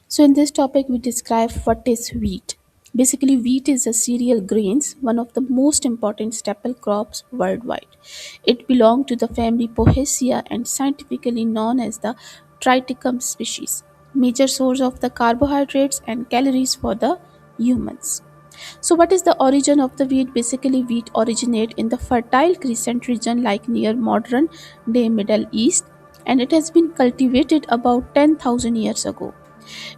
So, in this topic, we describe what is wheat. Basically, wheat is a cereal grains, one of the most important staple crops worldwide. It belongs to the family Poaceae and scientifically known as the Triticum species, major source of the carbohydrates and calories for the humans. So, what is the origin of the wheat? Basically, wheat originate in the fertile crescent region, like near modern day Middle East, and it has been cultivated about 10,000 years ago.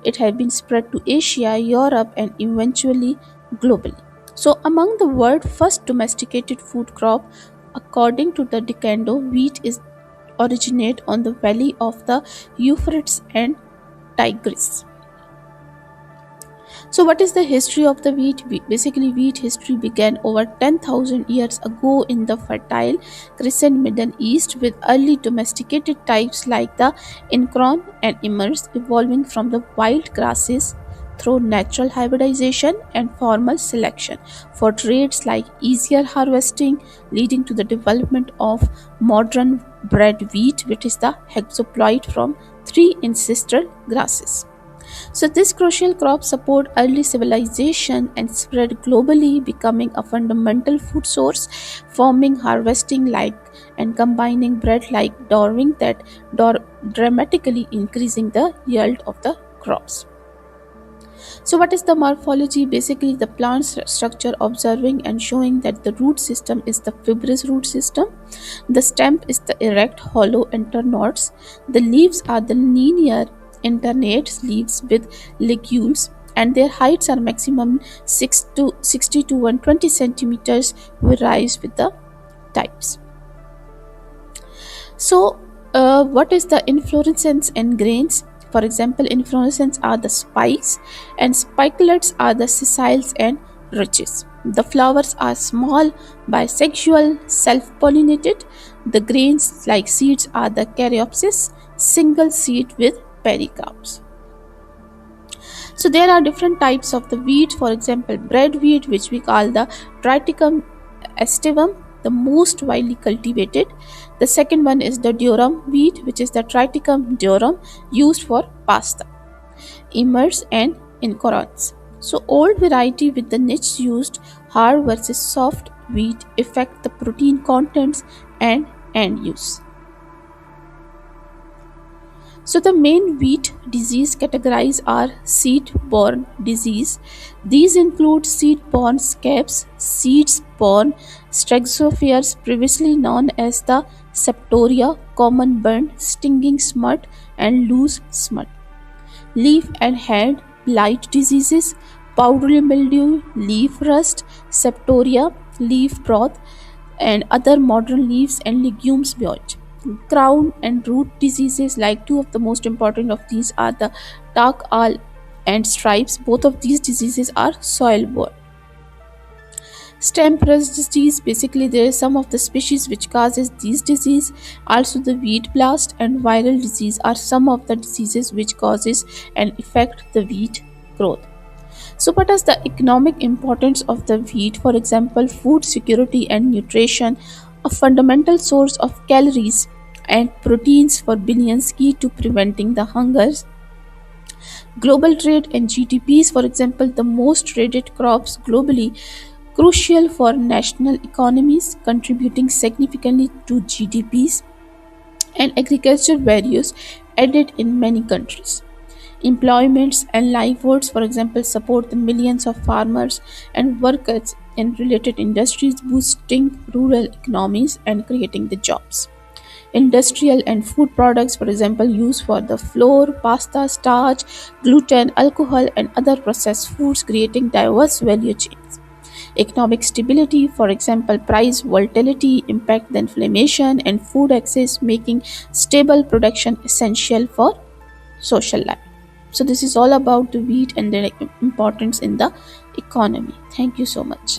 It had been spread to Asia, Europe, and eventually globally. So, among the world's first domesticated food crop, according to the Decando, wheat is originate on the valley of the Euphrates and Tigris. So, what is the history of the wheat? Basically, wheat history began over 10,000 years ago in the fertile crescent Middle East with early domesticated types like the Incron and Immers evolving from the wild grasses through natural hybridization and formal selection for traits like easier harvesting, leading to the development of modern bred wheat, which is the hexaploid from three ancestral grasses. So this crucial crop support early civilization and spread globally, becoming a fundamental food source, forming harvesting like and combining bread like dowering that dramatically increasing the yield of the crops. So, what is the morphology? Basically, the plant structure observing and showing that the root system is the fibrous root system, the stem is the erect, hollow internodes, the leaves are the linear alternate leaves with ligules, and their heights are maximum 6 to 60 to 120 centimeters, varies with the types. So, what is the inflorescence and grains? For example, inflorescence are the spikes, and spikelets are the sessile and ridges. The flowers are small, bisexual, self-pollinated. The grains, like seeds, are the caryopsis, single seed with pericarps. So there are different types of the wheat. For example, bread wheat, which we call the Triticum aestivum, the most widely cultivated. The second one is the durum wheat, which is the Triticum durum, used for pasta, Immers and incorns. So old variety with the niche used hard versus soft wheat affect the protein contents and end use. So the main wheat disease categories are seed-borne disease. These include seed-borne scabs, seeds-borne straxophares, previously known as the septoria, common burn, stinging smut, and loose smut. Leaf and head blight diseases, powdery mildew, leaf rust, septoria, leaf broth, and other modern leaves and legumes blight. Crown and root diseases, like two of the most important of these are the dark owl and stripes. Both of these diseases are soil borne. Stem press disease, basically there is some of the species which causes these disease. Also the wheat blast and viral disease are some of the diseases which causes and affect the wheat growth. So, what is the economic importance of the wheat? For example, food security and nutrition, a fundamental source of calories and proteins for billions, key to preventing the hungers. Global trade and GDPs, for example, the most traded crops globally, crucial for national economies, contributing significantly to GDPs, and agriculture values added in many countries. Employments and livelihoods, for example, support the millions of farmers and workers in related industries, boosting rural economies and creating the jobs. Industrial and food products, for example, used for the flour, pasta, starch, gluten, alcohol, and other processed foods, creating diverse value chains. Economic stability, for example, price volatility, impact the inflation, and food access, making stable production essential for social life. So, this is all about the wheat and their importance in the economy. Thank you so much.